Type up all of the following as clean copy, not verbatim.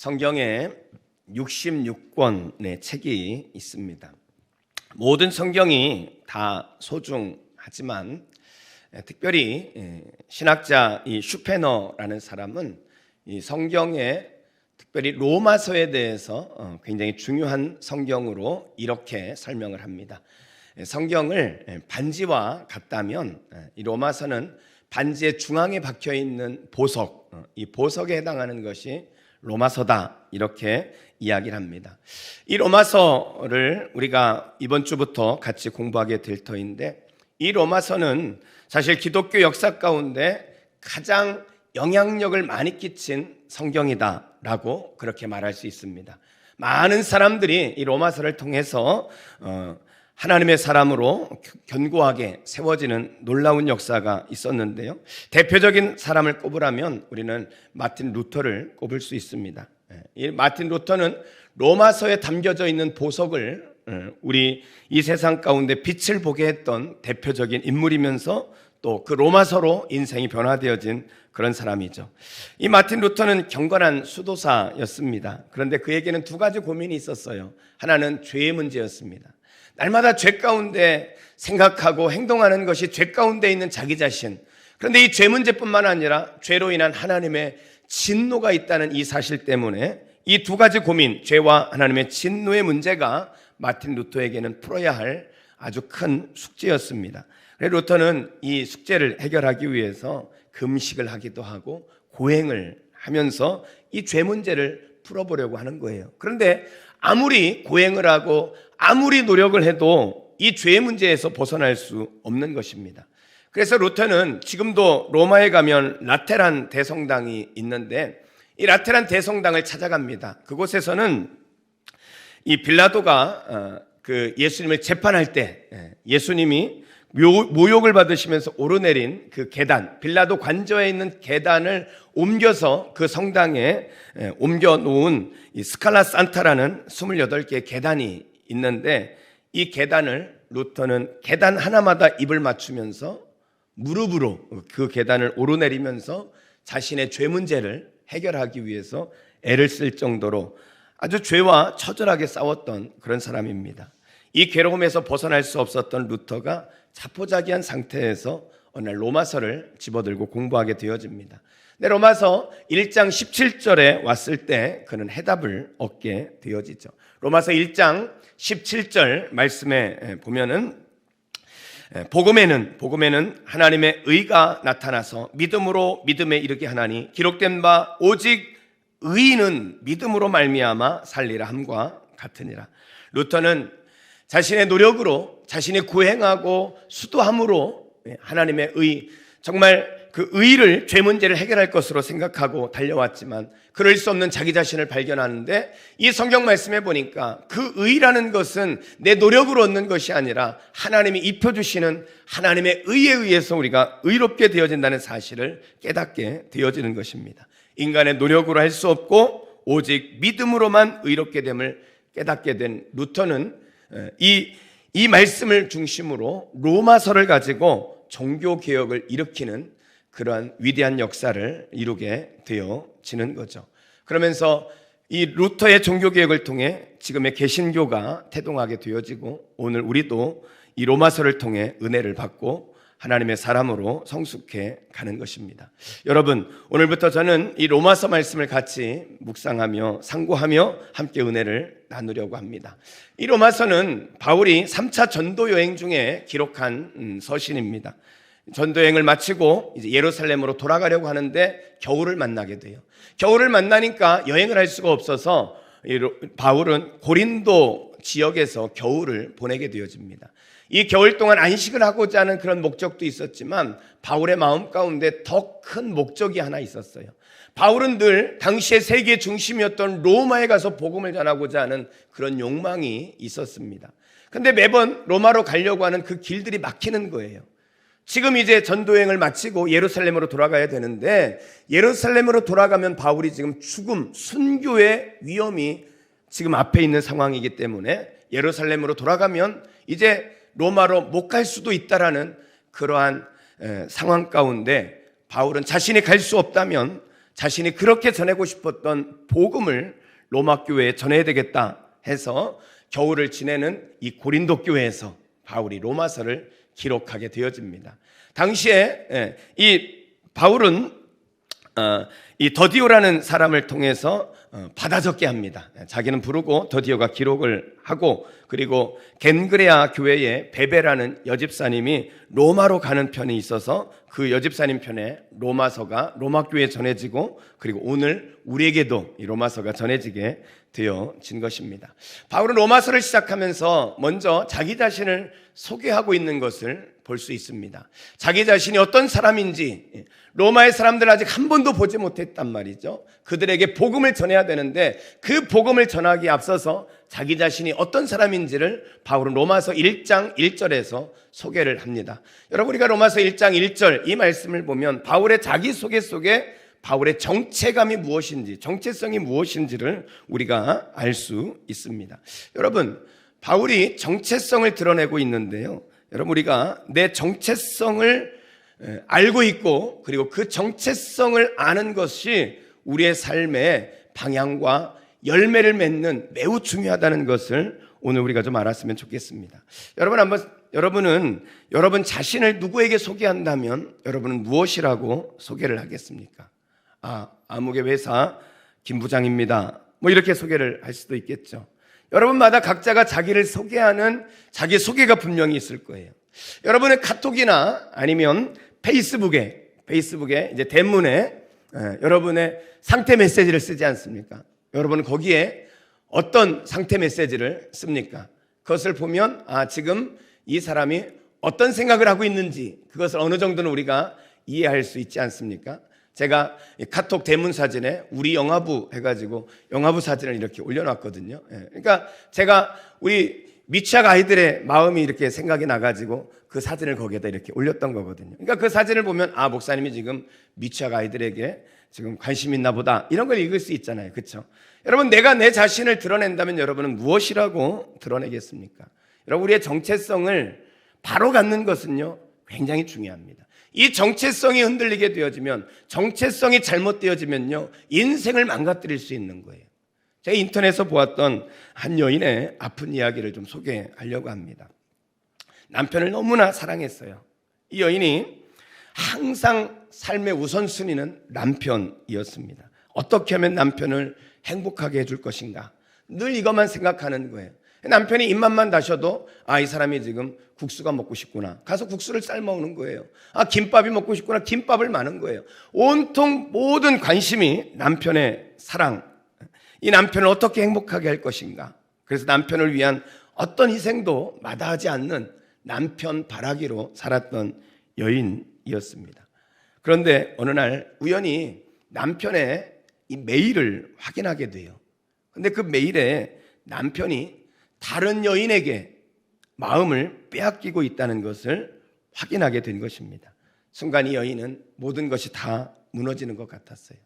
성경에 66권의 책이 있습니다. 모든 성경이 다 소중하지만 특별히 신학자 이 슈페너라는 사람은 이 성경에 특별히 로마서에 대해서 굉장히 중요한 성경으로 이렇게 설명을 합니다. 성경을 반지와 같다면 이 로마서는 반지의 중앙에 박혀 있는 보석, 이 보석에 해당하는 것이 로마서다, 이렇게 이야기를 합니다. 이 로마서를 우리가 이번 주부터 같이 공부하게 될 터인데, 이 로마서는 사실 기독교 역사 가운데 가장 영향력을 많이 끼친 성경이다라고 그렇게 말할 수 있습니다. 많은 사람들이 이 로마서를 통해서 하나님의 사람으로 견고하게 세워지는 놀라운 역사가 있었는데요. 대표적인 사람을 꼽으라면 우리는 마틴 루터를 꼽을 수 있습니다. 이 마틴 루터는 로마서에 담겨져 있는 보석을 우리 이 세상 가운데 빛을 보게 했던 대표적인 인물이면서 또 그 로마서로 인생이 변화되어진 그런 사람이죠. 이 마틴 루터는 경건한 수도사였습니다. 그런데 그에게는 두 가지 고민이 있었어요. 하나는 죄의 문제였습니다. 날마다 죄 가운데 생각하고 행동하는 것이 죄 가운데 있는 자기 자신. 그런데 이 죄 문제뿐만 아니라 죄로 인한 하나님의 진노가 있다는 이 사실 때문에 이 두 가지 고민, 죄와 하나님의 진노의 문제가 마틴 루터에게는 풀어야 할 아주 큰 숙제였습니다. 그래서 루터는 이 숙제를 해결하기 위해서 금식을 하기도 하고 고행을 하면서 이 죄 문제를 풀어보려고 하는 거예요. 그런데 아무리 고행을 하고 아무리 노력을 해도 이 죄 문제에서 벗어날 수 없는 것입니다. 그래서 루터는 지금도 로마에 가면 라테란 대성당이 있는데 이 라테란 대성당을 찾아갑니다. 그곳에서는 이 빌라도가 그 예수님을 재판할 때 예수님이 모욕을 받으시면서 오르내린 그 계단, 빌라도 관저에 있는 계단을 옮겨서 그 성당에 옮겨 놓은 이 스칼라 산타라는 28개의 계단이 있는데 이 계단을 루터는 계단 하나마다 입을 맞추면서 무릎으로 그 계단을 오르내리면서 자신의 죄 문제를 해결하기 위해서 애를 쓸 정도로 아주 죄와 처절하게 싸웠던 그런 사람입니다. 이 괴로움에서 벗어날 수 없었던 루터가 자포자기한 상태에서 어느 날 로마서를 집어들고 공부하게 되어집니다. 근데 로마서 1장 17절에 왔을 때 그는 해답을 얻게 되어지죠. 로마서 1장 17절 말씀에 보면은 복음에는 하나님의 의가 나타나서 믿음으로 믿음에 이르게 하나니 기록된 바 오직 의인은 믿음으로 말미암아 살리라 함과 같으니라. 루터는 자신의 노력으로 자신이 구행하고 수도함으로 하나님의 의, 정말 그 의를 죄 문제를 해결할 것으로 생각하고 달려왔지만 그럴 수 없는 자기 자신을 발견하는데 이 성경 말씀에 보니까 그 의라는 것은 내 노력으로 얻는 것이 아니라 하나님이 입혀주시는 하나님의 의에 의해서 우리가 의롭게 되어진다는 사실을 깨닫게 되어지는 것입니다. 인간의 노력으로 할 수 없고 오직 믿음으로만 의롭게 됨을 깨닫게 된 루터는 이 말씀을 중심으로 로마서를 가지고 종교개혁을 일으키는 그러한 위대한 역사를 이루게 되어지는 거죠. 그러면서 이 루터의 종교개혁을 통해 지금의 개신교가 태동하게 되어지고 오늘 우리도 이 로마서를 통해 은혜를 받고 하나님의 사람으로 성숙해 가는 것입니다. 여러분, 오늘부터 저는 이 로마서 말씀을 같이 묵상하며 상고하며 함께 은혜를 나누려고 합니다. 이 로마서는 바울이 3차 전도 여행 중에 기록한 서신입니다. 전도여행을 마치고 이제 예루살렘으로 돌아가려고 하는데 겨울을 만나게 돼요. 겨울을 만나니까 여행을 할 수가 없어서 바울은 고린도 지역에서 겨울을 보내게 되어집니다. 이 겨울 동안 안식을 하고자 하는 그런 목적도 있었지만 바울의 마음 가운데 더 큰 목적이 하나 있었어요. 바울은 늘 당시의 세계 중심이었던 로마에 가서 복음을 전하고자 하는 그런 욕망이 있었습니다. 그런데 매번 로마로 가려고 하는 그 길들이 막히는 거예요. 지금 이제 전도여행을 마치고 예루살렘으로 돌아가야 되는데 예루살렘으로 돌아가면 바울이 지금 죽음, 순교의 위험이 지금 앞에 있는 상황이기 때문에 예루살렘으로 돌아가면 이제 로마로 못 갈 수도 있다라는 그러한 상황 가운데 바울은 자신이 갈 수 없다면 자신이 그렇게 전하고 싶었던 복음을 로마 교회에 전해야 되겠다 해서 겨울을 지내는 이 고린도 교회에서 바울이 로마서를 기록하게 되어집니다. 당시에 이 바울은 이 더디오라는 사람을 통해서 받아 적게 합니다. 자기는 부르고 더디오가 기록을 하고, 그리고 겐그레아 교회에 베베라는 여집사님이 로마로 가는 편이 있어서 그 여집사님 편에 로마서가 로마 교회에 전해지고, 그리고 오늘 우리에게도 이 로마서가 전해지게 되어진 것입니다. 바울은 로마서를 시작하면서 먼저 자기 자신을 소개하고 있는 것을 볼 수 있습니다. 자기 자신이 어떤 사람인지 로마의 사람들 아직 한 번도 보지 못했단 말이죠. 그들에게 복음을 전해야 되는데 그 복음을 전하기에 앞서서 자기 자신이 어떤 사람인지를 바울은 로마서 1장 1절에서 소개를 합니다. 여러분, 우리가 로마서 1장 1절 이 말씀을 보면 바울의 자기소개 속에 바울의 정체감이 무엇인지, 정체성이 무엇인지를 우리가 알 수 있습니다. 여러분, 바울이 정체성을 드러내고 있는데요, 여러분, 우리가 내 정체성을 알고 있고, 그리고 그 정체성을 아는 것이 우리의 삶의 방향과 열매를 맺는 매우 중요하다는 것을 오늘 우리가 좀 알았으면 좋겠습니다. 여러분은 여러분 자신을 누구에게 소개한다면 여러분은 무엇이라고 소개를 하겠습니까? 아무개 회사 김 부장입니다, 뭐 이렇게 소개를 할 수도 있겠죠. 여러분마다 각자가 자기를 소개하는 자기 소개가 분명히 있을 거예요. 여러분의 카톡이나 아니면 페이스북에 이제 대문에 여러분의 상태 메시지를 쓰지 않습니까? 여러분은 거기에 어떤 상태 메시지를 씁니까? 그것을 보면 지금 이 사람이 어떤 생각을 하고 있는지 그것을 어느 정도는 우리가 이해할 수 있지 않습니까? 제가 카톡 대문 사진에 우리 영화부 해가지고 영화부 사진을 이렇게 올려놨거든요. 그러니까 제가 우리 미취학 아이들의 마음이 이렇게 생각이 나가지고 그 사진을 거기에다 이렇게 올렸던 거거든요. 그러니까 그 사진을 보면 목사님이 지금 미취학 아이들에게 지금 관심이 있나 보다, 이런 걸 읽을 수 있잖아요. 그렇죠? 여러분, 내가 내 자신을 드러낸다면 여러분은 무엇이라고 드러내겠습니까? 여러분, 우리의 정체성을 바로 갖는 것은요 굉장히 중요합니다. 이 정체성이 흔들리게 되어지면, 정체성이 잘못되어지면요 인생을 망가뜨릴 수 있는 거예요. 제가 인터넷에서 보았던 한 여인의 아픈 이야기를 좀 소개하려고 합니다. 남편을 너무나 사랑했어요. 이 여인이 항상 삶의 우선순위는 남편이었습니다. 어떻게 하면 남편을 행복하게 해줄 것인가, 늘 이것만 생각하는 거예요. 남편이 입맛만 다셔도 이 사람이 지금 국수가 먹고 싶구나, 가서 국수를 삶아 먹는 거예요. 김밥이 먹고 싶구나, 김밥을 마는 거예요. 온통 모든 관심이 남편의 사랑, 이 남편을 어떻게 행복하게 할 것인가. 그래서 남편을 위한 어떤 희생도 마다하지 않는 남편 바라기로 살았던 여인이었습니다. 그런데 어느 날 우연히 남편의 이 메일을 확인하게 돼요. 그런데 그 메일에 남편이 다른 여인에게 마음을 빼앗기고 있다는 것을 확인하게 된 것입니다. 순간 이 여인은 모든 것이 다 무너지는 것 같았어요.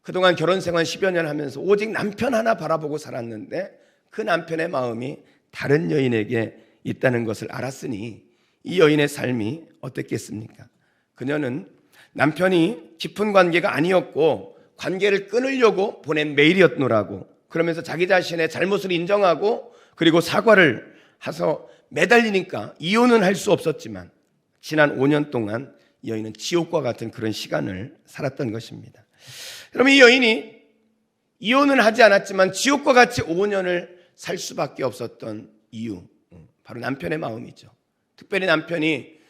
그동안 결혼 생활 10여 년 하면서 오직 남편 하나 바라보고 살았는데 그 남편의 마음이 다른 여인에게 있다는 것을 알았으니 이 여인의 삶이 어땠겠습니까? 그녀는 남편이 깊은 관계가 아니었고 관계를 끊으려고 보낸 메일이었노라고, 그러면서 자기 자신의 잘못을 인정하고 그리고 사과를 해서 매달리니까 이혼은 할 수 없었지만 지난 5년 동안 이 여인은 지옥과 같은 그런 시간을 살았던 것입니다. 여러분, 이 여인이 이혼은 하지 않았지만 지옥과 같이 5년을 살 수밖에 없었던 이유, 바로 남편의 마음이죠. 특별히 남편이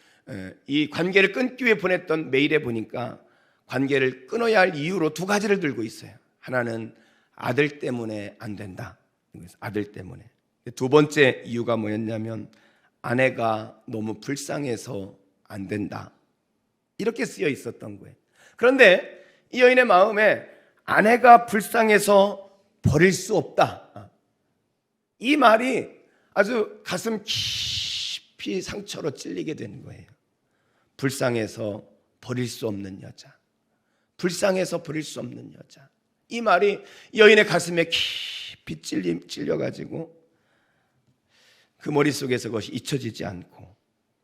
이 관계를 끊기 위해 보냈던 메일에 보니까 관계를 끊어야 할 이유로 두 가지를 들고 있어요. 하나는 아들 때문에 안 된다. 아들 때문에. 두 번째 이유가 뭐였냐면 아내가 너무 불쌍해서 안 된다. 이렇게 쓰여 있었던 거예요. 그런데 이 여인의 마음에 아내가 불쌍해서 버릴 수 없다, 이 말이 아주 가슴 깊이 상처로 찔리게 되는 거예요. 불쌍해서 버릴 수 없는 여자, 불쌍해서 버릴 수 없는 여자, 이 말이 여인의 가슴에 깊이 찔려가지고 그 머릿속에서 그것이 잊혀지지 않고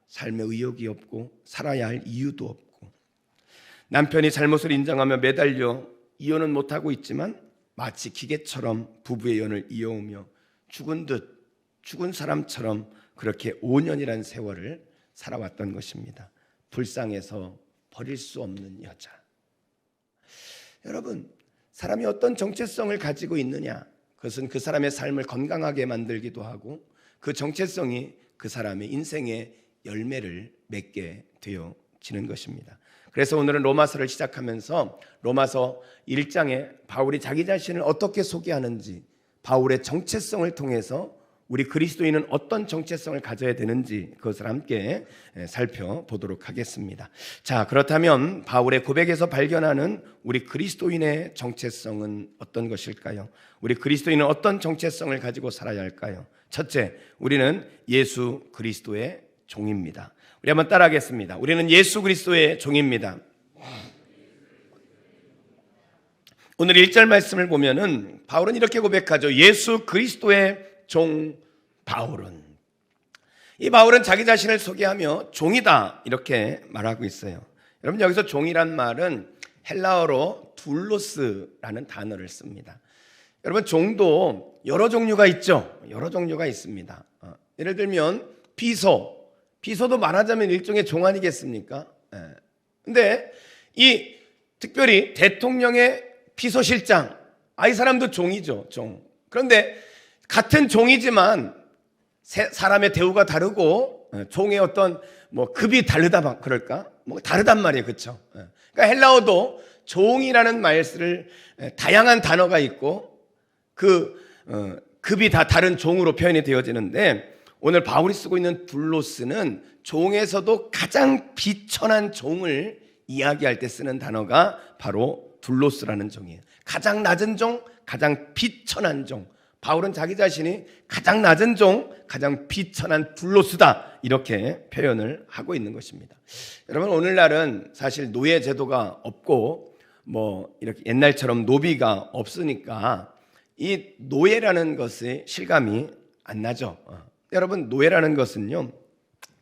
삶에 의욕이 없고 살아야 할 이유도 없고, 남편이 잘못을 인정하며 매달려 이혼은 못하고 있지만 마치 기계처럼 부부의 연을 이어오며 죽은 사람처럼 그렇게 5년이라는 세월을 살아왔던 것입니다. 불쌍해서 버릴 수 없는 여자. 여러분, 사람이 어떤 정체성을 가지고 있느냐, 그것은 그 사람의 삶을 건강하게 만들기도 하고 그 정체성이 그 사람의 인생의 열매를 맺게 되어지는 것입니다. 그래서 오늘은 로마서를 시작하면서 로마서 1장에 바울이 자기 자신을 어떻게 소개하는지, 바울의 정체성을 통해서 우리 그리스도인은 어떤 정체성을 가져야 되는지 그것을 함께 살펴보도록 하겠습니다. 자, 그렇다면 바울의 고백에서 발견하는 우리 그리스도인의 정체성은 어떤 것일까요? 우리 그리스도인은 어떤 정체성을 가지고 살아야 할까요? 첫째, 우리는 예수 그리스도의 종입니다. 우리 한번 따라하겠습니다. 우리는 예수 그리스도의 종입니다. 오늘 1절 말씀을 보면은 바울은 이렇게 고백하죠. 예수 그리스도의 종 바울은. 이 바울은 자기 자신을 소개하며 종이다 이렇게 말하고 있어요. 여러분, 여기서 종이란 말은 헬라어로 둘로스라는 단어를 씁니다. 여러분, 종도 여러 종류가 있죠. 여러 종류가 있습니다. 예를 들면 비서도 말하자면 일종의 종 아니겠습니까? 근데 이 특별히 대통령의 비서실장, 이 사람도 종이죠. 종. 그런데 같은 종이지만 사람의 대우가 다르고 종의 어떤 급이 다르다 그럴까? 다르단 말이에요. 그렇죠? 그러니까 헬라어도 종이라는 말을 다양한 단어가 있고 그 급이 다 다른 종으로 표현이 되어지는데, 오늘 바울이 쓰고 있는 둘로스는 종에서도 가장 비천한 종을 이야기할 때 쓰는 단어가 바로 둘로스라는 종이에요. 가장 낮은 종, 가장 비천한 종. 바울은 자기 자신이 가장 낮은 종, 가장 비천한 둘로스다 이렇게 표현을 하고 있는 것입니다. 여러분, 오늘날은 사실 노예 제도가 없고 이렇게 옛날처럼 노비가 없으니까 이 노예라는 것의 실감이 안 나죠. 여러분, 노예라는 것은요,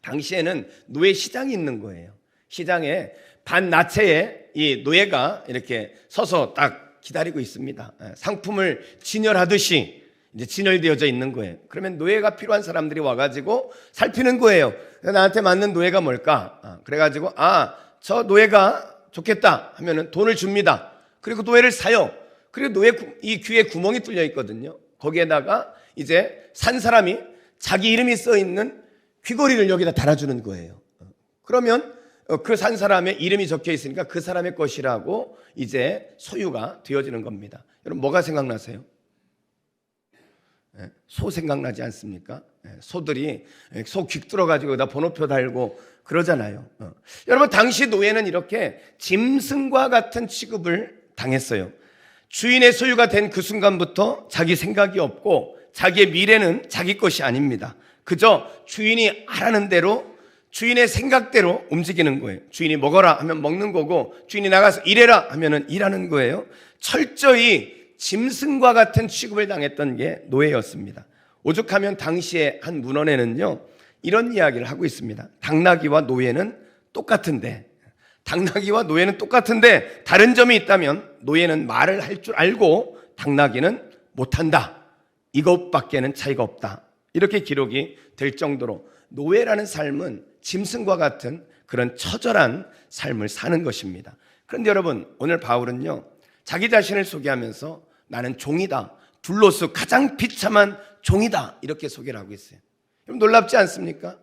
당시에는 노예 시장이 있는 거예요. 시장에 반나체에 이 노예가 이렇게 서서 딱 기다리고 있습니다. 상품을 진열하듯이 이제 진열되어져 있는 거예요. 그러면 노예가 필요한 사람들이 와가지고 살피는 거예요. 나한테 맞는 노예가 뭘까? 그래가지고 저 노예가 좋겠다 하면은 돈을 줍니다. 그리고 노예를 사요. 그리고 노예 이 귀에 구멍이 뚫려 있거든요. 거기에다가 이제 산 사람이 자기 이름이 써 있는 귀걸이를 여기다 달아주는 거예요. 그러면 그 산 사람의 이름이 적혀 있으니까 그 사람의 것이라고 이제 소유가 되어지는 겁니다. 여러분, 뭐가 생각나세요? 소 생각나지 않습니까? 소들이 소 귀 뚫어가지고 여기다 번호표 달고 그러잖아요. 여러분, 당시 노예는 이렇게 짐승과 같은 취급을 당했어요. 주인의 소유가 된 그 순간부터 자기 생각이 없고 자기의 미래는 자기 것이 아닙니다. 그저 주인이 하라는 대로, 주인의 생각대로 움직이는 거예요. 주인이 먹어라 하면 먹는 거고, 주인이 나가서 일해라 하면은 일하는 거예요. 철저히 짐승과 같은 취급을 당했던 게 노예였습니다. 오죽하면 당시에 한 문헌에는요, 이런 이야기를 하고 있습니다. 당나귀와 노예는 똑같은데 다른 점이 있다면 노예는 말을 할 줄 알고 당나귀는 못한다. 이것밖에는 차이가 없다. 이렇게 기록이 될 정도로 노예라는 삶은 짐승과 같은 그런 처절한 삶을 사는 것입니다. 그런데 여러분, 오늘 바울은요, 자기 자신을 소개하면서 나는 종이다, 둘로스 가장 비참한 종이다 이렇게 소개를 하고 있어요. 여러분, 놀랍지 않습니까?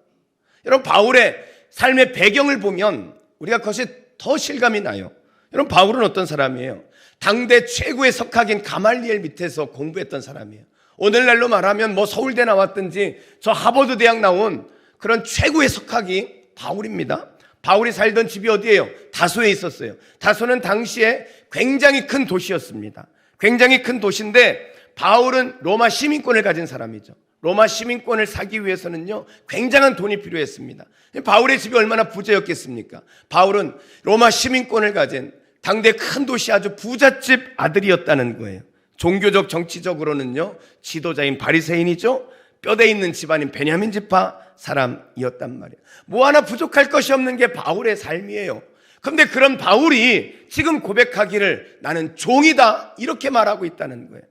여러분, 바울의 삶의 배경을 보면 우리가 그것이 더 실감이 나요. 여러분, 바울은 어떤 사람이에요? 당대 최고의 석학인 가말리엘 밑에서 공부했던 사람이에요. 오늘날로 말하면 서울대 나왔든지 저 하버드 대학 나온 그런 최고의 석학이 바울입니다. 바울이 살던 집이 어디예요? 다소에 있었어요. 다소는 당시에 굉장히 큰 도시였습니다. 굉장히 큰 도시인데 바울은 로마 시민권을 가진 사람이죠. 로마 시민권을 사기 위해서는요, 굉장한 돈이 필요했습니다. 바울의 집이 얼마나 부자였겠습니까? 바울은 로마 시민권을 가진 당대 큰 도시 아주 부잣집 아들이었다는 거예요. 종교적 정치적으로는요, 지도자인 바리새인이죠. 뼈대 있는 집안인 베냐민 지파 사람이었단 말이에요. 뭐 하나 부족할 것이 없는 게 바울의 삶이에요. 그런데 그런 바울이 지금 고백하기를 나는 종이다 이렇게 말하고 있다는 거예요.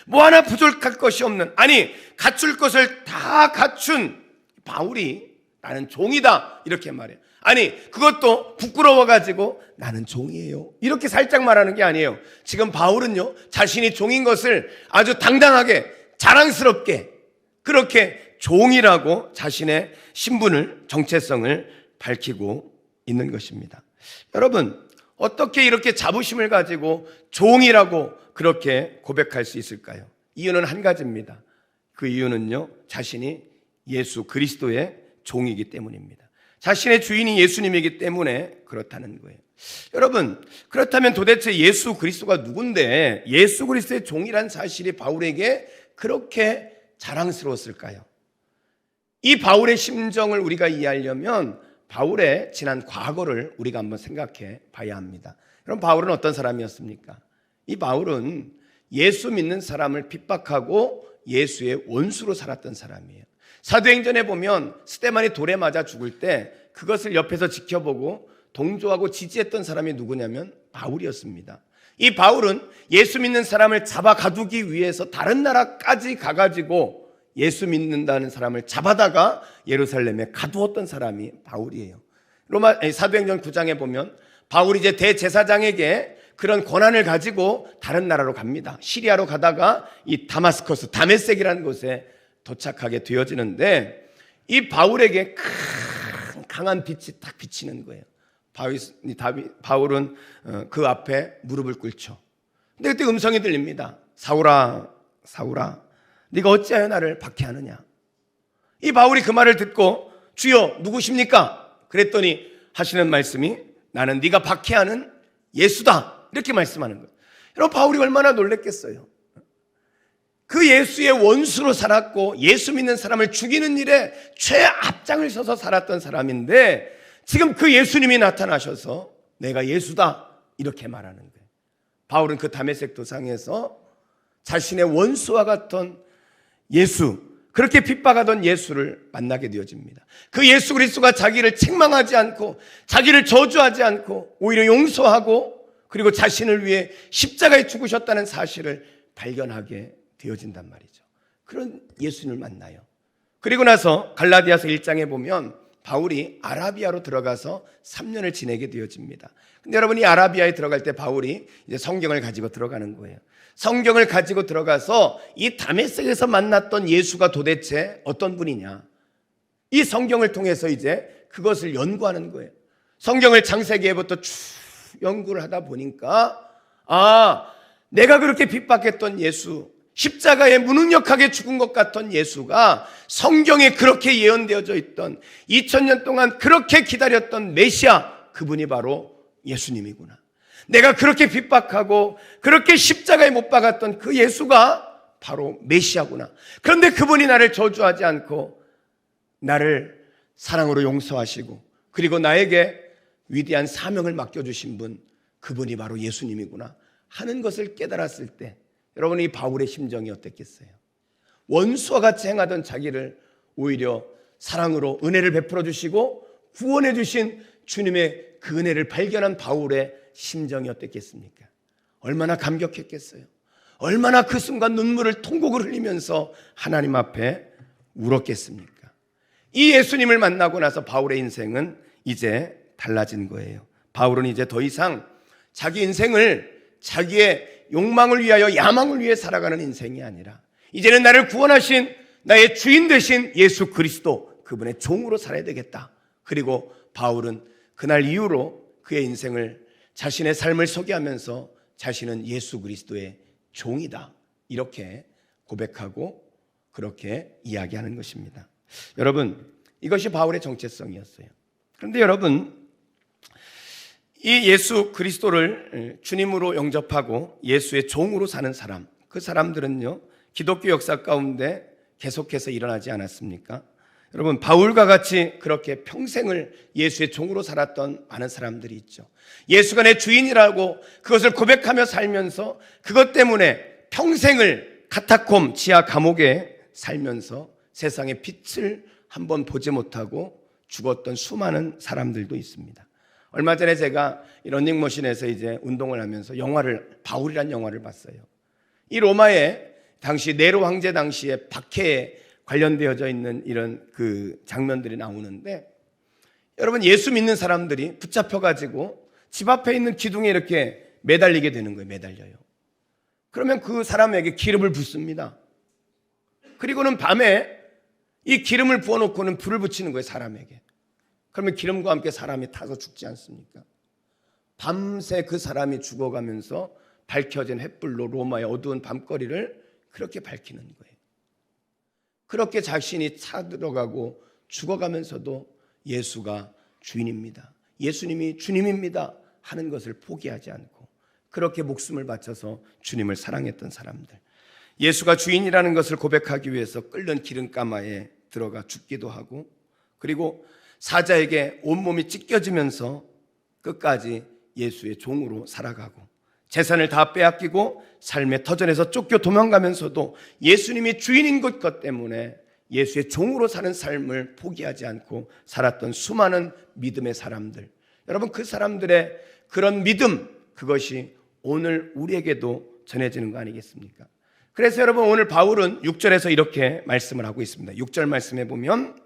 뭐 하나 부족할 것이 없는, 아니 갖출 것을 다 갖춘 바울이 나는 종이다 이렇게 말해요. 아니 그것도 부끄러워가지고 나는 종이에요 이렇게 살짝 말하는 게 아니에요. 지금 바울은요 자신이 종인 것을 아주 당당하게 자랑스럽게 그렇게 종이라고 자신의 신분을, 정체성을 밝히고 있는 것입니다. 여러분, 어떻게 이렇게 자부심을 가지고 종이라고 그렇게 고백할 수 있을까요? 이유는 한 가지입니다. 그 이유는요, 자신이 예수 그리스도의 종이기 때문입니다. 자신의 주인이 예수님이기 때문에 그렇다는 거예요. 여러분, 그렇다면 도대체 예수 그리스도가 누군데 예수 그리스도의 종이란 사실이 바울에게 그렇게 자랑스러웠을까요? 이 바울의 심정을 우리가 이해하려면 바울의 지난 과거를 우리가 한번 생각해 봐야 합니다. 그럼 바울은 어떤 사람이었습니까? 이 바울은 예수 믿는 사람을 핍박하고 예수의 원수로 살았던 사람이에요. 사도행전에 보면 스데반이 돌에 맞아 죽을 때 그것을 옆에서 지켜보고 동조하고 지지했던 사람이 누구냐면 바울이었습니다. 이 바울은 예수 믿는 사람을 잡아 가두기 위해서 다른 나라까지 가가지고 예수 믿는다는 사람을 잡아다가 예루살렘에 가두었던 사람이 바울이에요. 사도행전 9장에 보면 바울이 이제 대제사장에게 그런 권한을 가지고 다른 나라로 갑니다. 시리아로 가다가 이 다마스커스, 다메섹이라는 곳에 도착하게 되어지는데 이 바울에게 강한 빛이 딱 비치는 거예요. 바울은 그 앞에 무릎을 꿇죠. 근데 그때 음성이 들립니다. 사울아, 사울아, 네가 어찌하여 나를 박해하느냐? 이 바울이 그 말을 듣고 주여 누구십니까? 그랬더니 하시는 말씀이 나는 네가 박해하는 예수다 이렇게 말씀하는 거예요. 여러분, 바울이 얼마나 놀랬겠어요. 그 예수의 원수로 살았고 예수 믿는 사람을 죽이는 일에 최앞장을 서서 살았던 사람인데 지금 그 예수님이 나타나셔서 내가 예수다 이렇게 말하는 거예요. 바울은 그 다메섹 도상에서 자신의 원수와 같은 예수, 그렇게 핍박하던 예수를 만나게 되어집니다. 그 예수 그리스도가 자기를 책망하지 않고 자기를 저주하지 않고 오히려 용서하고 그리고 자신을 위해 십자가에 죽으셨다는 사실을 발견하게 되어진단 말이죠. 그런 예수님을 만나요. 그리고 나서 갈라디아서 1장에 보면 바울이 아라비아로 들어가서 3년을 지내게 되어집니다. 근데 여러분, 이 아라비아에 들어갈 때 바울이 이제 성경을 가지고 들어가는 거예요. 성경을 가지고 들어가서 이 다메섹에서 만났던 예수가 도대체 어떤 분이냐, 이 성경을 통해서 이제 그것을 연구하는 거예요. 성경을 창세기에부터 쭉 연구를 하다 보니까 내가 그렇게 핍박했던 예수, 십자가에 무능력하게 죽은 것 같던 예수가 성경에 그렇게 예언되어져 있던 2000년 동안 그렇게 기다렸던 메시아, 그분이 바로 예수님이구나. 내가 그렇게 핍박하고 그렇게 십자가에 못 박았던 그 예수가 바로 메시아구나. 그런데 그분이 나를 저주하지 않고 나를 사랑으로 용서하시고 그리고 나에게 위대한 사명을 맡겨주신 분, 그분이 바로 예수님이구나 하는 것을 깨달았을 때 여러분, 이 바울의 심정이 어땠겠어요? 원수와 같이 행하던 자기를 오히려 사랑으로 은혜를 베풀어 주시고 구원해 주신 주님의 그 은혜를 발견한 바울의 심정이 어땠겠습니까? 얼마나 감격했겠어요? 얼마나 그 순간 눈물을 통곡을 흘리면서 하나님 앞에 울었겠습니까? 이 예수님을 만나고 나서 바울의 인생은 이제 달라진 거예요. 바울은 이제 더 이상 자기 인생을 자기의 욕망을 위하여, 야망을 위해 살아가는 인생이 아니라 이제는 나를 구원하신 나의 주인 되신 예수 그리스도, 그분의 종으로 살아야 되겠다. 그리고 바울은 그날 이후로 그의 인생을, 자신의 삶을 소개하면서 자신은 예수 그리스도의 종이다 이렇게 고백하고 그렇게 이야기하는 것입니다. 여러분, 이것이 바울의 정체성이었어요. 그런데 여러분, 이 예수 그리스도를 주님으로 영접하고 예수의 종으로 사는 사람, 그 사람들은요 기독교 역사 가운데 계속해서 일어나지 않았습니까? 여러분, 바울과 같이 그렇게 평생을 예수의 종으로 살았던 많은 사람들이 있죠. 예수가 내 주인이라고 그것을 고백하며 살면서 그것 때문에 평생을 카타콤, 지하 감옥에 살면서 세상의 빛을 한번 보지 못하고 죽었던 수많은 사람들도 있습니다. 얼마 전에 제가 이 러닝머신에서 이제 운동을 하면서 바울이라는 영화를 봤어요. 이 로마의 당시 네로 황제 당시에 박해에 관련되어져 있는 이런 그 장면들이 나오는데, 여러분, 예수 믿는 사람들이 붙잡혀가지고 집 앞에 있는 기둥에 이렇게 매달리게 되는 거예요. 매달려요. 그러면 그 사람에게 기름을 붓습니다. 그리고는 밤에 이 기름을 부어놓고는 불을 붙이는 거예요, 사람에게. 그러면 기름과 함께 사람이 타서 죽지 않습니까? 밤새 그 사람이 죽어가면서 밝혀진 횃불로 로마의 어두운 밤거리를 그렇게 밝히는 거예요. 그렇게 자신이 차들어가고 죽어가면서도 예수가 주인입니다, 예수님이 주님입니다 하는 것을 포기하지 않고 그렇게 목숨을 바쳐서 주님을 사랑했던 사람들, 예수가 주인이라는 것을 고백하기 위해서 끓는 기름가마에 들어가 죽기도 하고, 그리고 사자에게 온몸이 찢겨지면서 끝까지 예수의 종으로 살아가고, 재산을 다 빼앗기고 삶의 터전에서 쫓겨 도망가면서도 예수님이 주인인 것 때문에 예수의 종으로 사는 삶을 포기하지 않고 살았던 수많은 믿음의 사람들, 여러분, 그 사람들의 그런 믿음, 그것이 오늘 우리에게도 전해지는 거 아니겠습니까? 그래서 여러분, 오늘 바울은 6절에서 이렇게 말씀을 하고 있습니다. 6절 말씀해 보면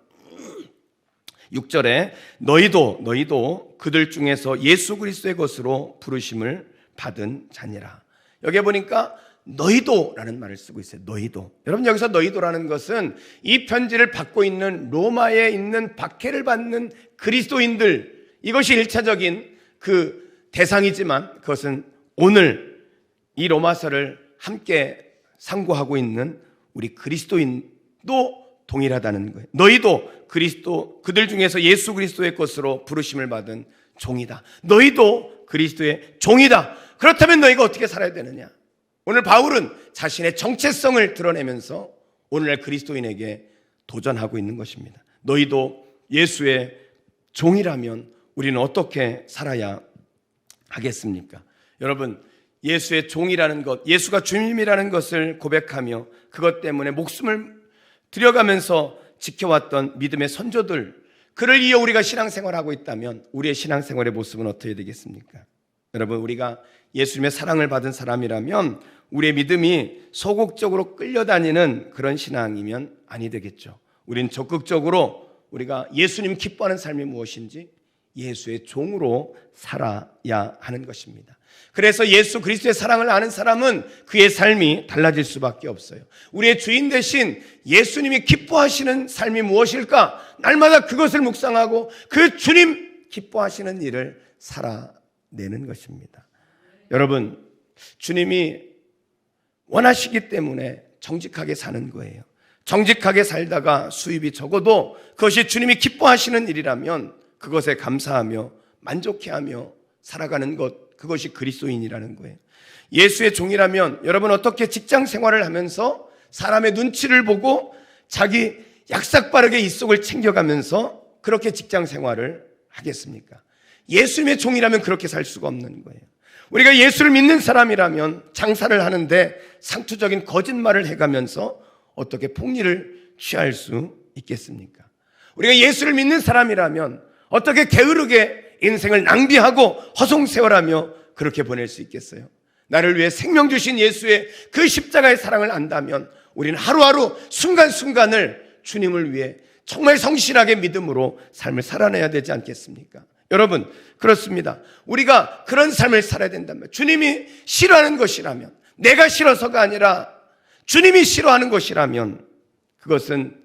6절에 너희도 그들 중에서 예수 그리스도의 것으로 부르심을 받은 자니라. 여기 보니까 너희도라는 말을 쓰고 있어요. 너희도. 여러분, 여기서 너희도라는 것은 이 편지를 받고 있는 로마에 있는 박해를 받는 그리스도인들, 이것이 1차적인 그 대상이지만 그것은 오늘 이 로마서를 함께 상고하고 있는 우리 그리스도인도 동일하다는 거예요. 너희도 그들 중에서 예수 그리스도의 것으로 부르심을 받은 종이다. 너희도 그리스도의 종이다. 그렇다면 너희가 어떻게 살아야 되느냐? 오늘 바울은 자신의 정체성을 드러내면서 오늘날 그리스도인에게 도전하고 있는 것입니다. 너희도 예수의 종이라면 우리는 어떻게 살아야 하겠습니까? 여러분, 예수의 종이라는 것, 예수가 주님이라는 것을 고백하며 그것 때문에 목숨을 들여가면서 지켜왔던 믿음의 선조들, 그를 이어 우리가 신앙생활을 하고 있다면 우리의 신앙생활의 모습은 어떻게 되겠습니까? 여러분, 우리가 예수님의 사랑을 받은 사람이라면 우리의 믿음이 소극적으로 끌려다니는 그런 신앙이면 아니 되겠죠. 우리는 적극적으로 우리가 예수님 기뻐하는 삶이 무엇인지 예수의 종으로 살아야 하는 것입니다. 그래서 예수 그리스도의 사랑을 아는 사람은 그의 삶이 달라질 수밖에 없어요. 우리의 주인 대신 예수님이 기뻐하시는 삶이 무엇일까? 날마다 그것을 묵상하고 그 주님 기뻐하시는 일을 살아내는 것입니다. 여러분, 주님이 원하시기 때문에 정직하게 사는 거예요. 정직하게 살다가 수입이 적어도 그것이 주님이 기뻐하시는 일이라면 그것에 감사하며 만족해하며 살아가는 것, 그것이 그리스도인이라는 거예요. 예수의 종이라면 여러분 어떻게 직장 생활을 하면서 사람의 눈치를 보고 자기 약삭빠르게 입속을 챙겨가면서 그렇게 직장 생활을 하겠습니까? 예수님의 종이라면 그렇게 살 수가 없는 거예요. 우리가 예수를 믿는 사람이라면 장사를 하는데 상투적인 거짓말을 해가면서 어떻게 폭리를 취할 수 있겠습니까? 우리가 예수를 믿는 사람이라면 어떻게 게으르게 인생을 낭비하고 허송세월하며 그렇게 보낼 수 있겠어요? 나를 위해 생명 주신 예수의 그 십자가의 사랑을 안다면 우리는 하루하루 순간순간을 주님을 위해 정말 성실하게 믿음으로 삶을 살아내야 되지 않겠습니까? 여러분, 그렇습니다. 우리가 그런 삶을 살아야 된다면, 주님이 싫어하는 것이라면, 내가 싫어서가 아니라 주님이 싫어하는 것이라면 그것은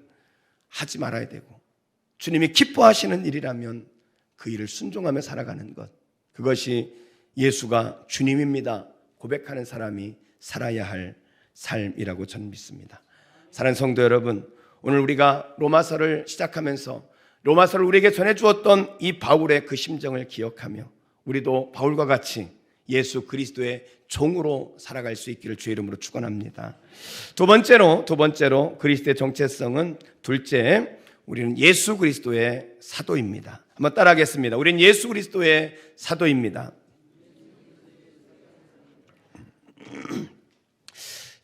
하지 말아야 되고, 주님이 기뻐하시는 일이라면 그 일을 순종하며 살아가는 것, 그것이 예수가 주님입니다 고백하는 사람이 살아야 할 삶이라고 저는 믿습니다. 사랑하는 성도 여러분, 오늘 우리가 로마서를 시작하면서 로마서를 우리에게 전해주었던 이 바울의 그 심정을 기억하며 우리도 바울과 같이 예수 그리스도의 종으로 살아갈 수 있기를 주의 이름으로 축원합니다. 두 번째로 그리스도의 정체성은, 둘째, 우리는 예수 그리스도의 사도입니다. 한번 따라하겠습니다. 우리는 예수 그리스도의 사도입니다.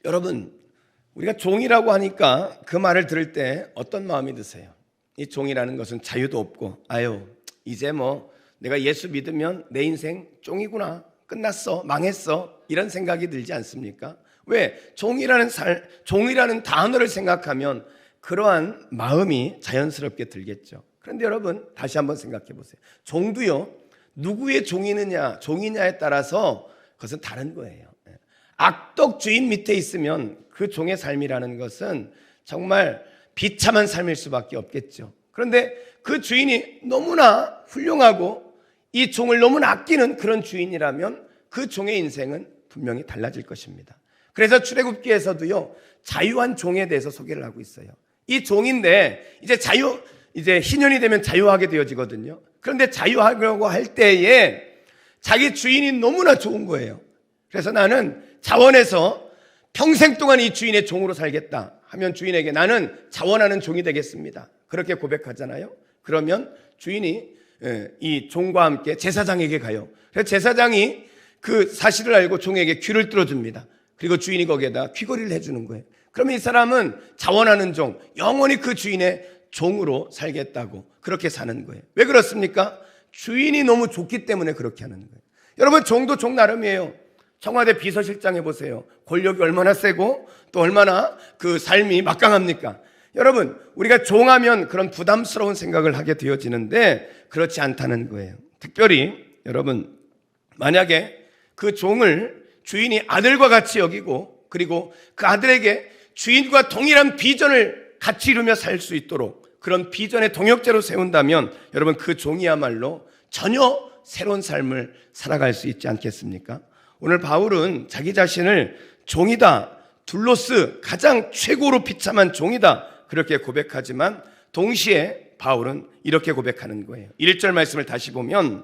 여러분, 우리가 종이라고 하니까 그 말을 들을 때 어떤 마음이 드세요? 이 종이라는 것은 자유도 없고, 이제 내가 예수 믿으면 내 인생 쫑이구나, 끝났어, 망했어, 이런 생각이 들지 않습니까? 왜? 종이라는 단어를 생각하면 그러한 마음이 자연스럽게 들겠죠. 그런데 여러분, 다시 한번 생각해 보세요. 종도요, 누구의 종이냐에 따라서 그것은 다른 거예요. 악덕 주인 밑에 있으면 그 종의 삶이라는 것은 정말 비참한 삶일 수밖에 없겠죠. 그런데 그 주인이 너무나 훌륭하고 이 종을 너무나 아끼는 그런 주인이라면 그 종의 인생은 분명히 달라질 것입니다. 그래서 출애굽기에서도요, 자유한 종에 대해서 소개를 하고 있어요. 이 종인데 이제 희년이 되면 자유하게 되어지거든요. 그런데 자유하려고 할 때에 자기 주인이 너무나 좋은 거예요. 그래서 나는 자원해서 평생 동안 이 주인의 종으로 살겠다 하면 주인에게 나는 자원하는 종이 되겠습니다, 그렇게 고백하잖아요. 그러면 주인이 이 종과 함께 제사장에게 가요. 그래서 제사장이 그 사실을 알고 종에게 귀를 뚫어줍니다. 그리고 주인이 거기에다 귀걸이를 해주는 거예요. 그러면 이 사람은 자원하는 종, 영원히 그 주인의 종으로 살겠다고 그렇게 사는 거예요. 왜 그렇습니까? 주인이 너무 좋기 때문에 그렇게 하는 거예요. 여러분, 종도 종 나름이에요. 청와대 비서실장 해보세요. 권력이 얼마나 세고 또 얼마나 그 삶이 막강합니까? 여러분, 우리가 종하면 그런 부담스러운 생각을 하게 되어지는데 그렇지 않다는 거예요. 특별히 여러분, 만약에 그 종을 주인이 아들과 같이 여기고 그리고 그 아들에게 주인과 동일한 비전을 같이 이루며 살 수 있도록 그런 비전의 동역자로 세운다면 여러분, 그 종이야말로 전혀 새로운 삶을 살아갈 수 있지 않겠습니까? 오늘 바울은 자기 자신을 종이다, 둘로스 가장 최고로 비참한 종이다 그렇게 고백하지만 동시에 바울은 이렇게 고백하는 거예요. 1절 말씀을 다시 보면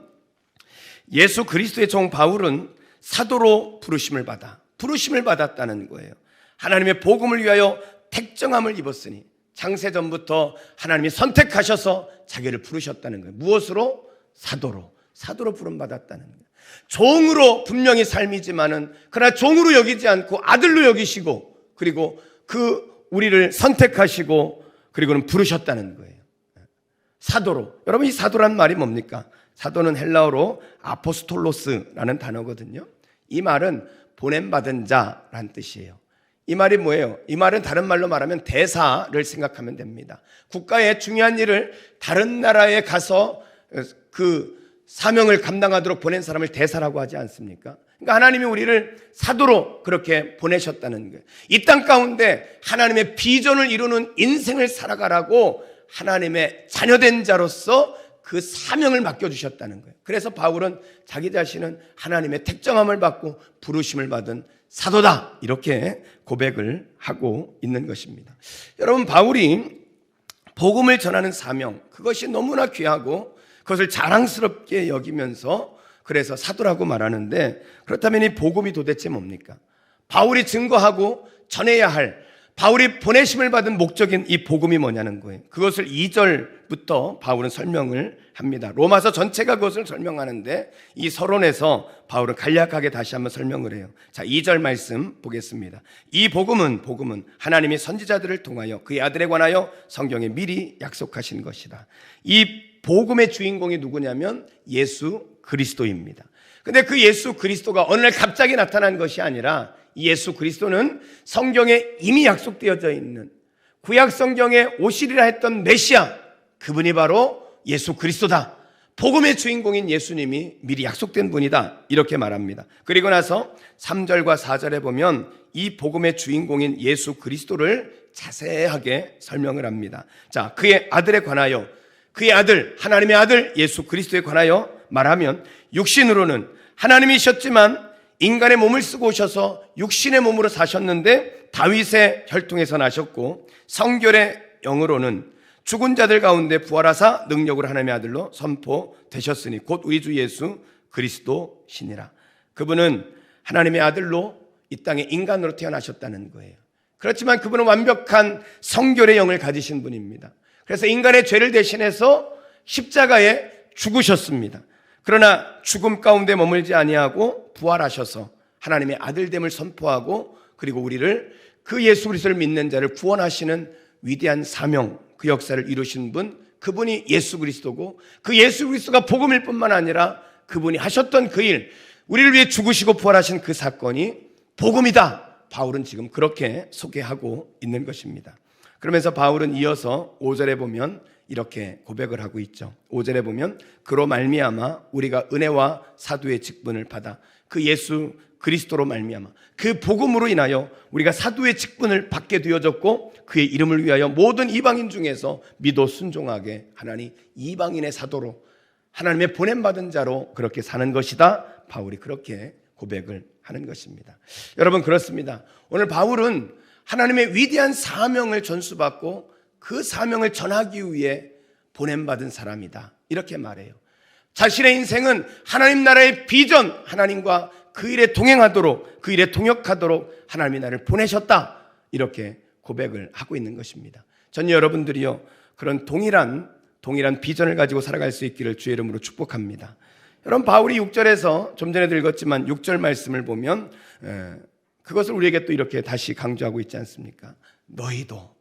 예수 그리스도의 종 바울은 사도로 부르심을 받았다는 거예요. 하나님의 복음을 위하여 택정함을 입었으니 창세전부터 하나님이 선택하셔서 자기를 부르셨다는 거예요. 무엇으로? 사도로 부름받았다는 거예요. 종으로 분명히 삶이지만은 그러나 종으로 여기지 않고 아들로 여기시고 그리고 우리를 선택하시고 그리고는 부르셨다는 거예요. 사도로. 여러분, 이 사도란 말이 뭡니까? 사도는 헬라어로 아포스톨로스라는 단어거든요. 이 말은 보냄받은 자란 뜻이에요. 이 말이 뭐예요? 이 말은 다른 말로 말하면 대사를 생각하면 됩니다. 국가의 중요한 일을 다른 나라에 가서 그 사명을 감당하도록 보낸 사람을 대사라고 하지 않습니까? 그러니까 하나님이 우리를 사도로 그렇게 보내셨다는 거예요. 이 땅 가운데 하나님의 비전을 이루는 인생을 살아가라고 하나님의 자녀된 자로서 그 사명을 맡겨주셨다는 거예요. 그래서 바울은 자기 자신은 하나님의 택정함을 받고 부르심을 받은 사도다 이렇게 고백을 하고 있는 것입니다. 여러분, 바울이 복음을 전하는 사명, 그것이 너무나 귀하고 그것을 자랑스럽게 여기면서 그래서 사도라고 말하는데, 그렇다면 이 복음이 도대체 뭡니까? 바울이 증거하고 전해야 할, 바울이 보내심을 받은 목적인 이 복음이 뭐냐는 거예요. 그것을 2절부터 바울은 설명을 합니다. 로마서 전체가 그것을 설명하는데 이 서론에서 바울은 간략하게 다시 한번 설명을 해요. 자, 2절 말씀 보겠습니다. 이 복음은 하나님이 선지자들을 통하여 그의 아들에 관하여 성경에 미리 약속하신 것이다. 이 복음의 주인공이 누구냐면 예수 그리스도입니다. 근데 그 예수 그리스도가 어느 날 갑자기 나타난 것이 아니라 이 예수 그리스도는 성경에 이미 약속되어져 있는 구약 성경에 오시리라 했던 메시아, 그분이 바로 예수 그리스도다. 복음의 주인공인 예수님이 미리 약속된 분이다 이렇게 말합니다. 그리고 나서 3절과 4절에 보면 이 복음의 주인공인 예수 그리스도를 자세하게 설명을 합니다. 자, 그의 아들에 관하여, 그의 아들, 하나님의 아들 예수 그리스도에 관하여 말하면 육신으로는 하나님이셨지만 인간의 몸을 쓰고 오셔서 육신의 몸으로 사셨는데 다윗의 혈통에서 나셨고 성결의 영으로는 죽은 자들 가운데 부활하사 능력으로 하나님의 아들로 선포되셨으니 곧 우리 주 예수 그리스도시니라. 그분은 하나님의 아들로 이 땅에 인간으로 태어나셨다는 거예요. 그렇지만 그분은 완벽한 성결의 영을 가지신 분입니다. 그래서 인간의 죄를 대신해서 십자가에 죽으셨습니다. 그러나 죽음 가운데 머물지 아니하고 부활하셔서 하나님의 아들됨을 선포하고 그리고 우리를 그 예수 그리스도를 믿는 자를 구원하시는 위대한 사명, 그 역사를 이루신 분, 그분이 예수 그리스도고 그 예수 그리스도가 복음일 뿐만 아니라 그분이 하셨던 그 일, 우리를 위해 죽으시고 부활하신 그 사건이 복음이다. 바울은 지금 그렇게 소개하고 있는 것입니다. 그러면서 바울은 이어서 5절에 보면 이렇게 고백을 하고 있죠. 5절에 보면 그로 말미암아 우리가 은혜와 사도의 직분을 받아 그 예수 그리스도로 말미암아 그 복음으로 인하여 우리가 사도의 직분을 받게 되어졌고 그의 이름을 위하여 모든 이방인 중에서 믿어 순종하게 하나니 이방인의 사도로 하나님의 보냄받은 자로 그렇게 사는 것이다. 바울이 그렇게 고백을 하는 것입니다. 여러분 그렇습니다. 오늘 바울은 하나님의 위대한 사명을 전수받고 그 사명을 전하기 위해 보냄받은 사람이다. 이렇게 말해요. 자신의 인생은 하나님 나라의 비전, 하나님과 그 일에 동행하도록, 그 일에 동역하도록 하나님이 나를 보내셨다. 이렇게 고백을 하고 있는 것입니다. 전 여러분들이요, 그런 동일한 비전을 가지고 살아갈 수 있기를 주의 이름으로 축복합니다. 여러분, 바울이 6절에서 좀 전에도 읽었지만 6절 말씀을 보면 그것을 우리에게 또 이렇게 다시 강조하고 있지 않습니까? 너희도.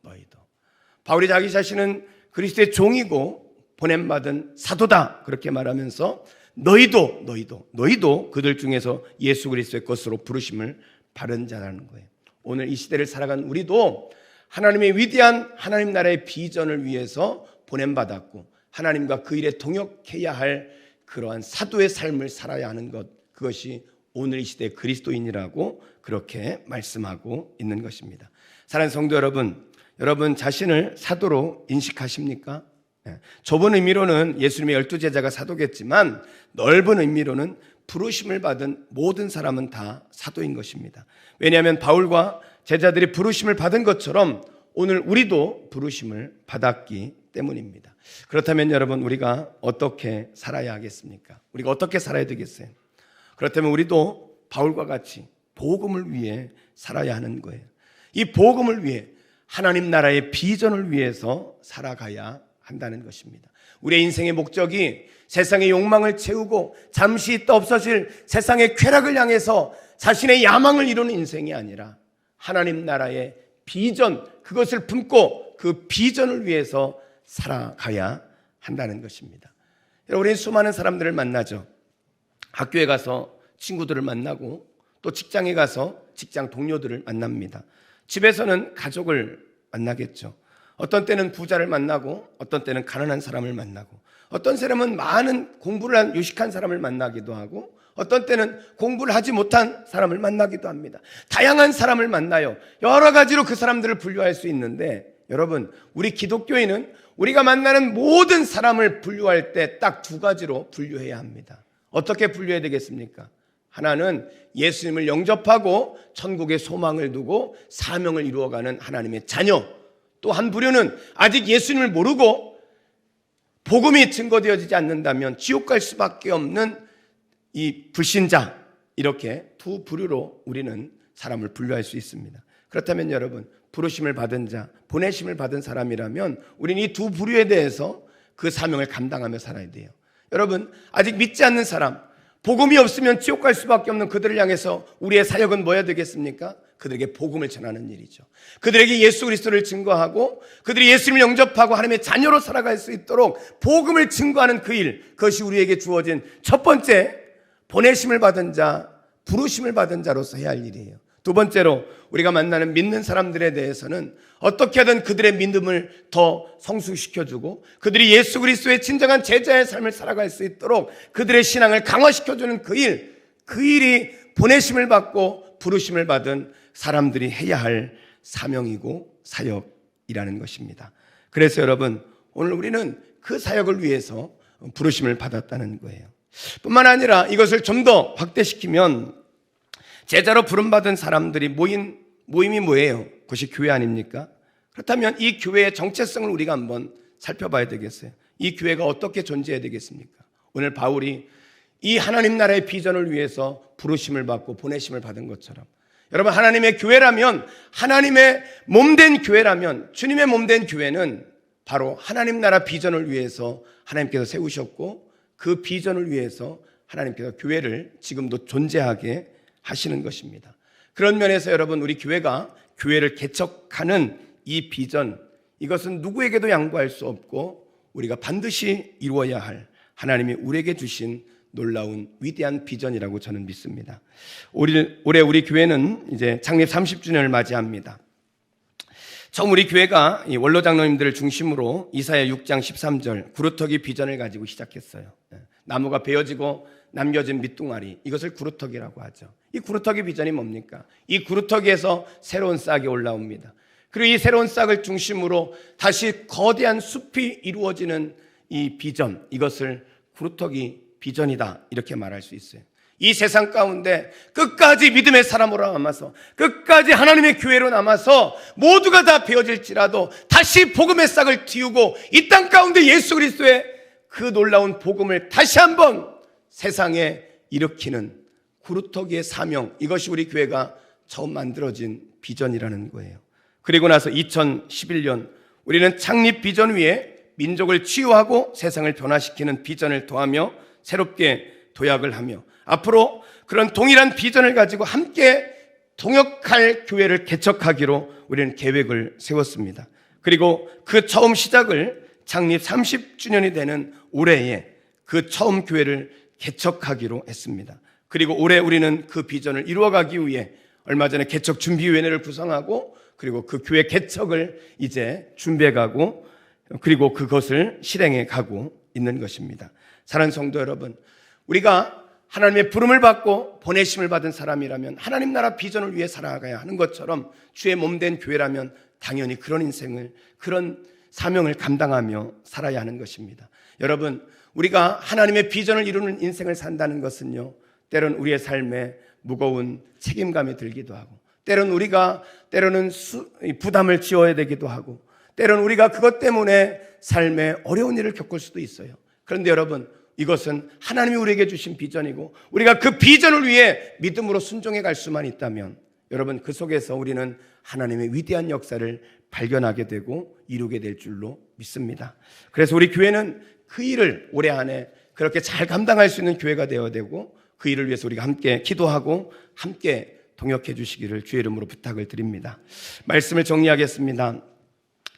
바울이 자기 자신은 그리스도의 종이고 보냄받은 사도다. 그렇게 말하면서 너희도 그들 중에서 예수 그리스도의 것으로 부르심을 받은 자라는 거예요. 오늘 이 시대를 살아가는 우리도 하나님의 위대한 하나님 나라의 비전을 위해서 보냄받았고 하나님과 그 일에 동역해야 할 그러한 사도의 삶을 살아야 하는 것, 그것이 오늘 이 시대의 그리스도인이라고 그렇게 말씀하고 있는 것입니다. 사랑하는 성도 여러분 자신을 사도로 인식하십니까? 좁은 의미로는 예수님의 12제자가 사도겠지만 넓은 의미로는 부르심을 받은 모든 사람은 다 사도인 것입니다. 왜냐하면 바울과 제자들이 부르심을 받은 것처럼 오늘 우리도 부르심을 받았기 때문입니다. 그렇다면 여러분, 우리가 어떻게 살아야 하겠습니까? 우리가 어떻게 살아야 되겠어요? 그렇다면 우리도 바울과 같이 복음을 위해 살아야 하는 거예요. 이 복음을 위해 하나님 나라의 비전을 위해서 살아가야 한다는 것입니다. 우리의 인생의 목적이 세상의 욕망을 채우고 잠시 있다 없어질 세상의 쾌락을 향해서 자신의 야망을 이루는 인생이 아니라 하나님 나라의 비전, 그것을 품고 그 비전을 위해서 살아가야 한다는 것입니다. 여러분, 우리는 수많은 사람들을 만나죠. 학교에 가서 친구들을 만나고 또 직장에 가서 직장 동료들을 만납니다. 집에서는 가족을 만나겠죠. 어떤 때는 부자를 만나고 어떤 때는 가난한 사람을 만나고 어떤 사람은 많은 공부를 한 유식한 사람을 만나기도 하고 어떤 때는 공부를 하지 못한 사람을 만나기도 합니다. 다양한 사람을 만나요. 여러 가지로 그 사람들을 분류할 수 있는데 여러분, 우리 기독교인은 우리가 만나는 모든 사람을 분류할 때 딱 두 가지로 분류해야 합니다. 어떻게 분류해야 되겠습니까? 하나는 예수님을 영접하고 천국의 소망을 두고 사명을 이루어가는 하나님의 자녀, 또 한 부류는 아직 예수님을 모르고 복음이 증거되어지지 않는다면 지옥 갈 수밖에 없는 이 불신자, 이렇게 두 부류로 우리는 사람을 분류할 수 있습니다. 그렇다면 여러분, 부르심을 받은 자, 보내심을 받은 사람이라면 우리는 이 두 부류에 대해서 그 사명을 감당하며 살아야 돼요. 여러분, 아직 믿지 않는 사람, 복음이 없으면 지옥 갈 수밖에 없는 그들을 향해서 우리의 사역은 뭐야 되겠습니까? 그들에게 복음을 전하는 일이죠. 그들에게 예수 그리스도를 증거하고 그들이 예수님을 영접하고 하나님의 자녀로 살아갈 수 있도록 복음을 증거하는 그 일, 그것이 우리에게 주어진 첫 번째 보내심을 받은 자, 부르심을 받은 자로서 해야 할 일이에요. 두 번째로 우리가 만나는 믿는 사람들에 대해서는 어떻게 하든 그들의 믿음을 더 성숙시켜주고 그들이 예수 그리스도의 진정한 제자의 삶을 살아갈 수 있도록 그들의 신앙을 강화시켜주는 그 일이 보내심을 받고 부르심을 받은 사람들이 해야 할 사명이고 사역이라는 것입니다. 그래서 여러분, 오늘 우리는 그 사역을 위해서 부르심을 받았다는 거예요. 뿐만 아니라 이것을 좀 더 확대시키면 제자로 부름받은 사람들이 모임이 뭐예요? 그것이 교회 아닙니까? 그렇다면 이 교회의 정체성을 우리가 한번 살펴봐야 되겠어요. 이 교회가 어떻게 존재해야 되겠습니까? 오늘 바울이 이 하나님 나라의 비전을 위해서 부르심을 받고 보내심을 받은 것처럼 여러분, 하나님의 교회라면, 하나님의 몸된 교회라면, 주님의 몸된 교회는 바로 하나님 나라 비전을 위해서 하나님께서 세우셨고 그 비전을 위해서 하나님께서 교회를 지금도 존재하게 하시는 것입니다. 그런 면에서 여러분, 우리 교회가 교회를 개척하는 이 비전, 이것은 누구에게도 양보할 수 없고 우리가 반드시 이루어야 할 하나님이 우리에게 주신 놀라운 위대한 비전이라고 저는 믿습니다. 올해 우리 교회는 이제 창립 30주년을 맞이합니다. 처음 우리 교회가 원로 장로님들을 중심으로 이사야 6장 13절 구루터기 비전을 가지고 시작했어요. 나무가 베어지고 남겨진 밑둥아리, 이것을 구루터기라고 하죠. 이 구루터기 비전이 뭡니까? 이 구루터기에서 새로운 싹이 올라옵니다. 그리고 이 새로운 싹을 중심으로 다시 거대한 숲이 이루어지는 이 비전, 이것을 구루터기 비전이다, 이렇게 말할 수 있어요. 이 세상 가운데 끝까지 믿음의 사람으로 남아서, 끝까지 하나님의 교회로 남아서 모두가 다 베어질지라도 다시 복음의 싹을 틔우고 이 땅 가운데 예수 그리스도의 그 놀라운 복음을 다시 한번 세상에 일으키는 구루터기의 사명, 이것이 우리 교회가 처음 만들어진 비전이라는 거예요. 그리고 나서 2011년 우리는 창립 비전 위에 민족을 치유하고 세상을 변화시키는 비전을 더하며 새롭게 도약을 하며 앞으로 그런 동일한 비전을 가지고 함께 동역할 교회를 개척하기로 우리는 계획을 세웠습니다. 그리고 그 처음 시작을 창립 30주년이 되는 올해에 그 처음 교회를 개척하기로 했습니다. 그리고 올해 우리는 그 비전을 이루어가기 위해 얼마 전에 개척 준비위원회를 구성하고 그리고 그 교회 개척을 이제 준비해가고 그리고 그것을 실행해 가고 있는 것입니다. 사랑하는 성도 여러분, 우리가 하나님의 부름을 받고 보내심을 받은 사람이라면 하나님 나라 비전을 위해 살아가야 하는 것처럼 주의 몸된 교회라면 당연히 그런 인생을, 그런 사명을 감당하며 살아야 하는 것입니다. 여러분, 우리가 하나님의 비전을 이루는 인생을 산다는 것은요, 때론 우리의 삶에 무거운 책임감이 들기도 하고, 때로는 부담을 지어야 되기도 하고, 때로는 우리가 그것 때문에 삶에 어려운 일을 겪을 수도 있어요. 그런데 여러분, 이것은 하나님이 우리에게 주신 비전이고 우리가 그 비전을 위해 믿음으로 순종해 갈 수만 있다면 여러분, 그 속에서 우리는 하나님의 위대한 역사를 발견하게 되고 이루게 될 줄로 믿습니다. 그래서 우리 교회는 그 일을 올해 안에 그렇게 잘 감당할 수 있는 교회가 되어야 되고 그 일을 위해서 우리가 함께 기도하고 함께 동역해 주시기를 주의 이름으로 부탁을 드립니다. 말씀을 정리하겠습니다.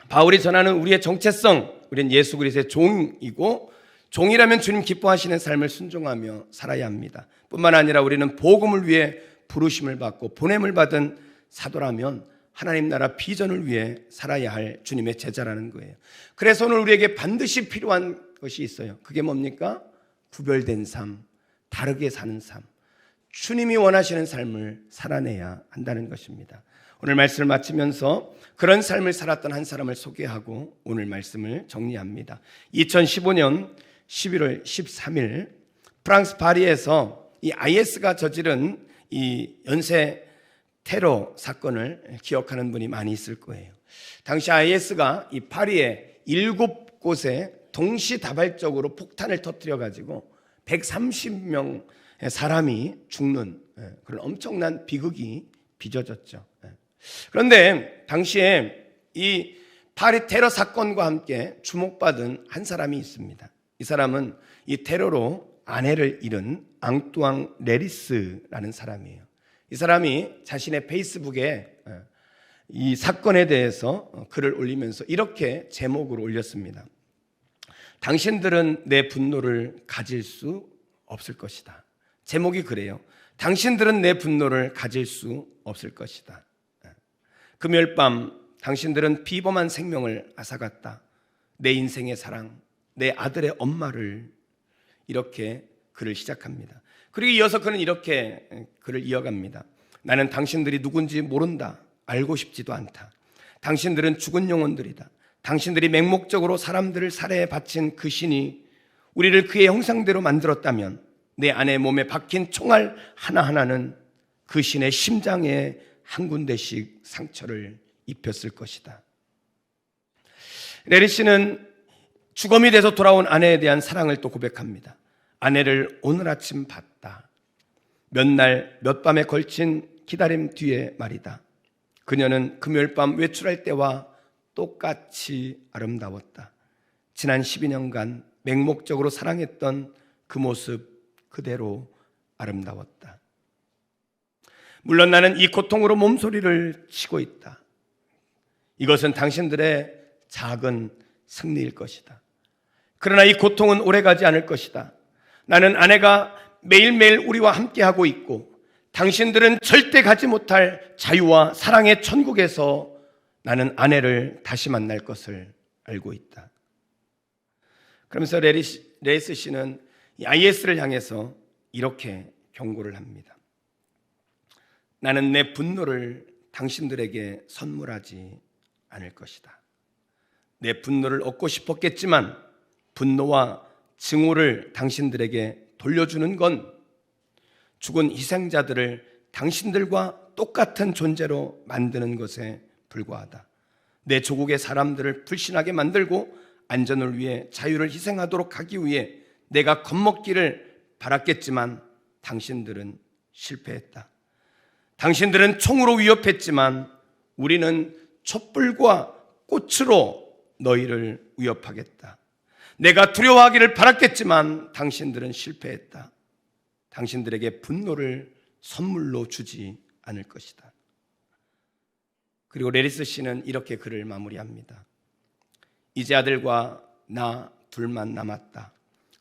바울이 전하는 우리의 정체성, 우리는 예수 그리스도의 종이고 종이라면 주님 기뻐하시는 삶을 순종하며 살아야 합니다. 뿐만 아니라 우리는 복음을 위해 부르심을 받고 보냄을 받은 사도라면 하나님 나라 비전을 위해 살아야 할 주님의 제자라는 거예요. 그래서 오늘 우리에게 반드시 필요한 것이 있어요. 그게 뭡니까? 구별된 삶, 다르게 사는 삶, 주님이 원하시는 삶을 살아내야 한다는 것입니다. 오늘 말씀을 마치면서 그런 삶을 살았던 한 사람을 소개하고 오늘 말씀을 정리합니다. 2015년 11월 13일 프랑스 파리에서 이 IS가 저지른 이 연쇄 테러 사건을 기억하는 분이 많이 있을 거예요. 당시 IS가 이 파리의 7곳에 동시다발적으로 폭탄을 터뜨려 가지고 130명 사람이 죽는 그런 엄청난 비극이 빚어졌죠. 그런데 당시에 이 파리 테러 사건과 함께 주목받은 한 사람이 있습니다. 이 사람은 이 테러로 아내를 잃은 앙뚜앙 레리스라는 사람이에요. 이 사람이 자신의 페이스북에 이 사건에 대해서 글을 올리면서 이렇게 제목으로 올렸습니다. 당신들은 내 분노를 가질 수 없을 것이다. 제목이 그래요. 당신들은 내 분노를 가질 수 없을 것이다. 금요일 밤 당신들은 비범한 생명을 앗아갔다. 내 인생의 사랑, 내 아들의 엄마를, 이렇게 글을 시작합니다. 그리고 이어서 그는 이렇게 글을 이어갑니다. 나는 당신들이 누군지 모른다. 알고 싶지도 않다. 당신들은 죽은 영혼들이다. 당신들이 맹목적으로 사람들을 살해해 바친 그 신이 우리를 그의 형상대로 만들었다면 내 아내 몸에 박힌 총알 하나하나는 그 신의 심장에 한 군데씩 상처를 입혔을 것이다. 레리 씨는 주검이 돼서 돌아온 아내에 대한 사랑을 또 고백합니다. 아내를 오늘 아침 봤다. 몇 날 몇 밤에 걸친 기다림 뒤에 말이다. 그녀는 금요일 밤 외출할 때와 똑같이 아름다웠다. 지난 12년간 맹목적으로 사랑했던 그 모습 그대로 아름다웠다. 물론 나는 이 고통으로 몸소리를 치고 있다. 이것은 당신들의 작은 승리일 것이다. 그러나 이 고통은 오래가지 않을 것이다. 나는 아내가 매일매일 우리와 함께하고 있고 당신들은 절대 가지 못할 자유와 사랑의 천국에서 나는 아내를 다시 만날 것을 알고 있다. 그러면서 레이스 씨는 IS를 향해서 이렇게 경고를 합니다. 나는 내 분노를 당신들에게 선물하지 않을 것이다. 내 분노를 얻고 싶었겠지만 분노와 증오를 당신들에게 돌려주는 건 죽은 희생자들을 당신들과 똑같은 존재로 만드는 것에 불과하다. 내 조국의 사람들을 불신하게 만들고 안전을 위해 자유를 희생하도록 하기 위해 내가 겁먹기를 바랐겠지만 당신들은 실패했다. 당신들은 총으로 위협했지만 우리는 촛불과 꽃으로 너희를 위협하겠다. 내가 두려워하기를 바랐겠지만 당신들은 실패했다. 당신들에게 분노를 선물로 주지 않을 것이다. 그리고 레리스 씨는 이렇게 글을 마무리합니다. 이제 아들과 나 둘만 남았다.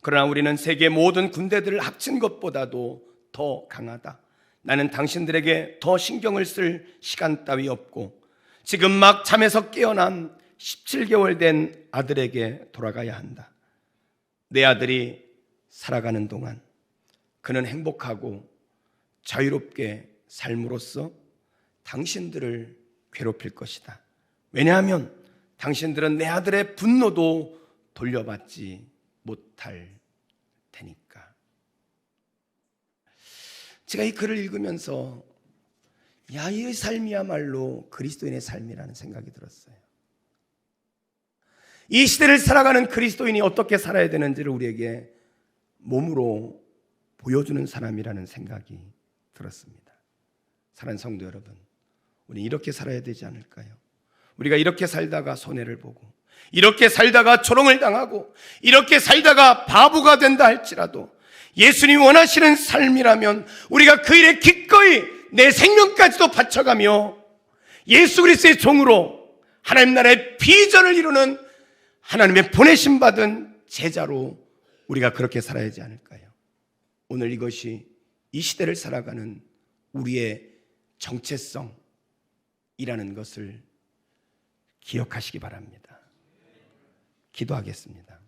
그러나 우리는 세계 모든 군대들을 합친 것보다도 더 강하다. 나는 당신들에게 더 신경을 쓸 시간 따위 없고 지금 막 잠에서 깨어난 17개월 된 아들에게 돌아가야 한다. 내 아들이 살아가는 동안 그는 행복하고 자유롭게 삶으로써 당신들을 괴롭힐 것이다. 왜냐하면 당신들은 내 아들의 분노도 돌려받지 못할 테니까. 제가 이 글을 읽으면서 이 삶이야말로 그리스도인의 삶이라는 생각이 들었어요. 이 시대를 살아가는 그리스도인이 어떻게 살아야 되는지를 우리에게 몸으로 보여주는 사람이라는 생각이 들었습니다. 사랑하는 성도 여러분, 우리 이렇게 살아야 되지 않을까요? 우리가 이렇게 살다가 손해를 보고 이렇게 살다가 조롱을 당하고 이렇게 살다가 바보가 된다 할지라도 예수님이 원하시는 삶이라면 우리가 그 일에 기꺼이 내 생명까지도 바쳐가며 예수 그리스도의 종으로 하나님 나라의 비전을 이루는 하나님의 보내심 받은 제자로 우리가 그렇게 살아야 하지 않을까요? 오늘 이것이 이 시대를 살아가는 우리의 정체성이라는 것을 기억하시기 바랍니다. 기도하겠습니다.